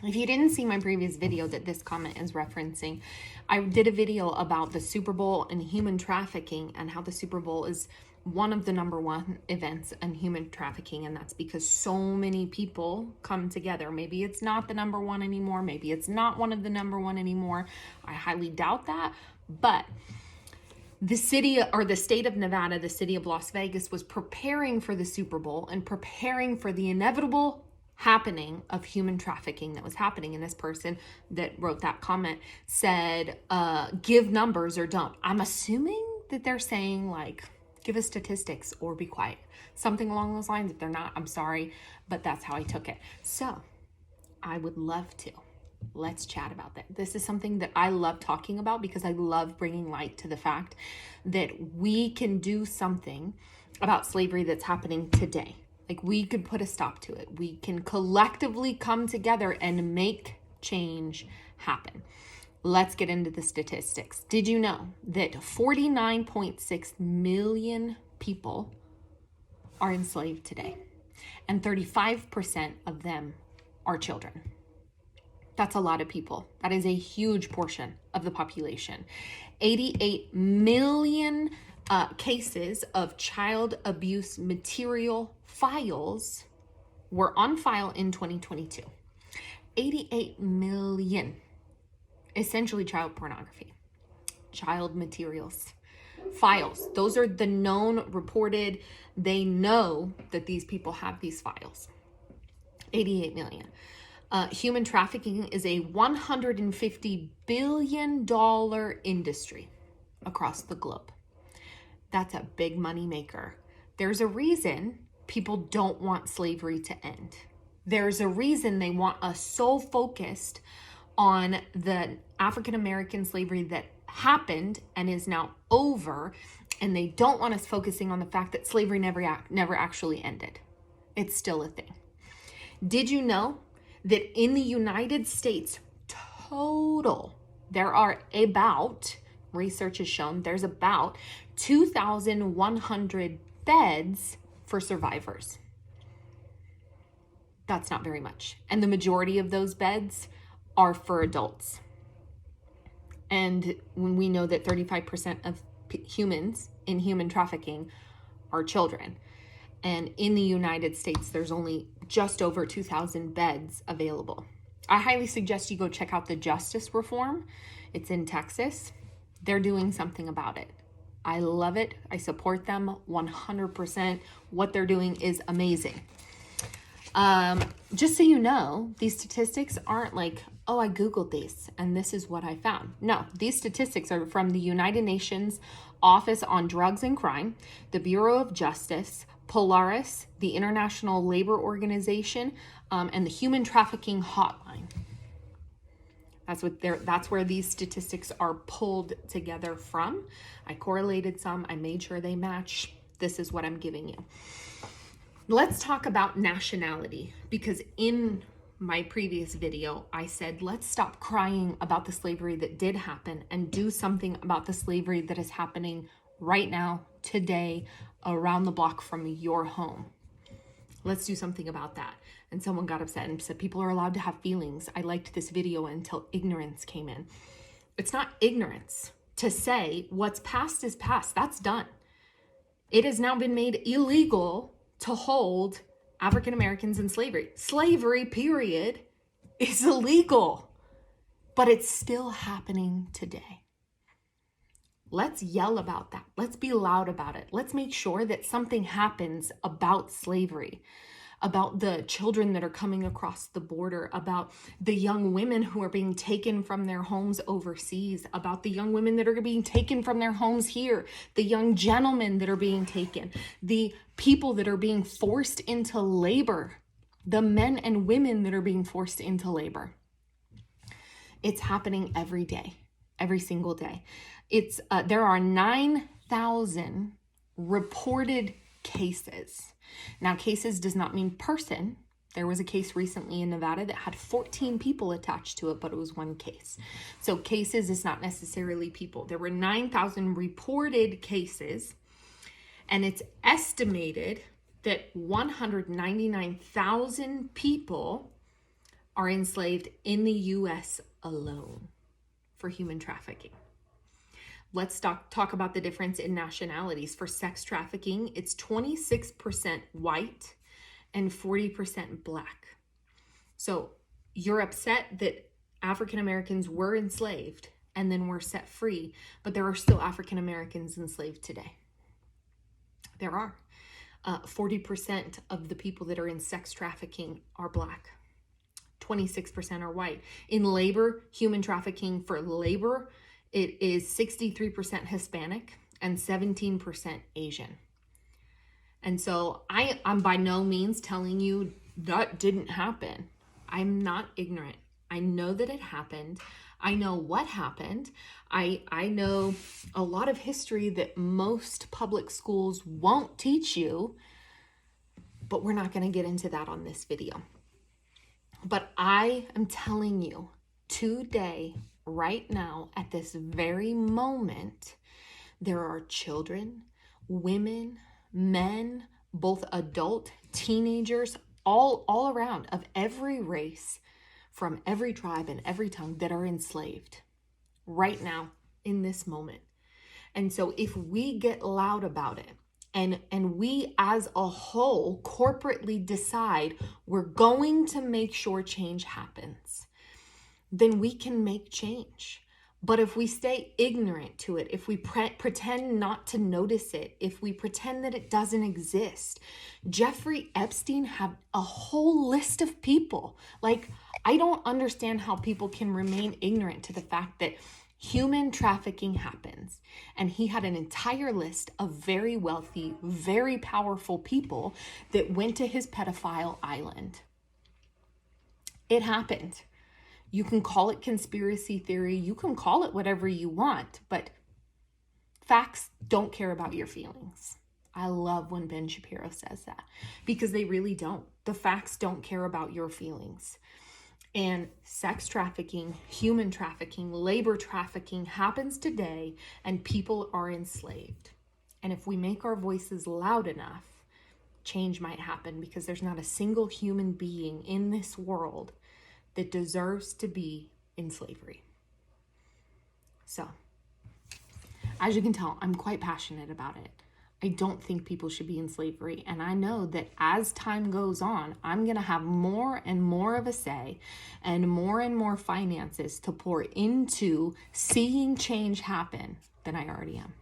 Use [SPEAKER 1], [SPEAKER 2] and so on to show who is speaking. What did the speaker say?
[SPEAKER 1] If you didn't see my previous video that this comment is referencing, I did a video about the Super Bowl and human trafficking and how the Super Bowl is one of the #1 events in human trafficking. And that's because so many people come together. Maybe it's not the #1 anymore. Maybe it's not one of the #1 anymore. I highly doubt that. But the city or the state of Nevada, the city of Las Vegas, was preparing for the Super Bowl and preparing for the inevitable happening of human trafficking that was happening. And this person that wrote that comment said, give numbers or don't. I'm assuming that they're saying like, give us statistics or be quiet. Something along those lines. If they're not, I'm sorry, but that's how I took it. So I would love to. Let's chat about that. This is something that I love talking about because I love bringing light to the fact that we can do something about slavery that's happening today. Like, we could put a stop to it. We can collectively come together and make change happen. Let's get into the statistics. Did you know that 49.6 million people are enslaved today? And 35% of them are children. That's a lot of people. That is a huge portion of the population. 88 million cases of child abuse material files were on file in 2022. 88 million, essentially child pornography, child materials, files. Those are the known, reported. They know that these people have these files. 88 million. Human trafficking is a $150 billion industry across the globe. That's a big money maker. There's a reason people don't want slavery to end. There's a reason they want us so focused on the African American slavery that happened and is now over, and they don't want us focusing on the fact that slavery never actually ended. It's still a thing. Did you know that in the United States total, there are about, research has shown, there's about 2,100 beds for survivors? That's not very much. And the majority of those beds are for adults. And when we know that 35% of humans in human trafficking are children. And in the United States, there's only just over 2,000 beds available. I highly suggest you go check out the justice reform. It's in Texas. They're doing something about it. I love it. I support them 100%. What they're doing is amazing. Just so you know, these statistics aren't like, oh, I Googled these and this is what I found. No, these statistics are from the United Nations Office on Drugs and Crime, the Bureau of Justice, Polaris, the International Labor Organization, and the Human Trafficking Hotline. That's where these statistics are pulled together from. I correlated some. I made sure they match. This is what I'm giving you. Let's talk about nationality, because in my previous video, I said, let's stop crying about the slavery that did happen and do something about the slavery that is happening right now, today, around the block from your home. Let's do something about that. And someone got upset and said, people are allowed to have feelings. I liked this video until ignorance came in. It's not ignorance to say what's past is past. That's done. It has now been made illegal to hold African Americans in slavery. Slavery, period, is illegal, but it's still happening today. Let's yell about that. Let's be loud about it. Let's make sure that something happens about slavery, about the children that are coming across the border, about the young women who are being taken from their homes overseas, about the young women that are being taken from their homes here, the young gentlemen that are being taken, the people that are being forced into labor, the men and women that are being forced into labor. It's happening every day, every single day. There are 9,000 reported cases. Now, cases does not mean person. There was a case recently in Nevada that had 14 people attached to it, but it was one case. So cases is not necessarily people. There were 9,000 reported cases, and it's estimated that 199,000 people are enslaved in the U.S. alone for human trafficking. Let's talk about the difference in nationalities. For sex trafficking, it's 26% white and 40% black. So you're upset that African Americans were enslaved and then were set free, but there are still African Americans enslaved today. There are. 40% of the people that are in sex trafficking are black. 26% are white. In labor, human trafficking for labor, it is 63% Hispanic and 17% Asian. And so I'm by no means telling you that didn't happen. I'm not ignorant. I know that it happened. I know what happened. I know a lot of history that most public schools won't teach you, but we're not going to get into that on this video. But I am telling you today, right now, at this very moment, there are children, women, men, both adult, teenagers, all around, of every race, from every tribe and every tongue, that are enslaved right now in this moment. And so if we get loud about it, and we as a whole corporately decide we're going to make sure change happens, then we can make change. But if we stay ignorant to it, if we pretend not to notice it, if we pretend that it doesn't exist, Jeffrey Epstein had a whole list of people. Like, I don't understand how people can remain ignorant to the fact that human trafficking happens. And he had an entire list of very wealthy, very powerful people that went to his pedophile island. It happened. You can call it conspiracy theory. You can call it whatever you want, but facts don't care about your feelings. I love when Ben Shapiro says that, because they really don't. The facts don't care about your feelings. And sex trafficking, human trafficking, labor trafficking happens today, and people are enslaved. And if we make our voices loud enough, change might happen, because there's not a single human being in this world that deserves to be in slavery. So, as you can tell, I'm quite passionate about it. I don't think people should be in slavery. And I know that as time goes on, I'm going to have more and more of a say and more finances to pour into seeing change happen than I already am.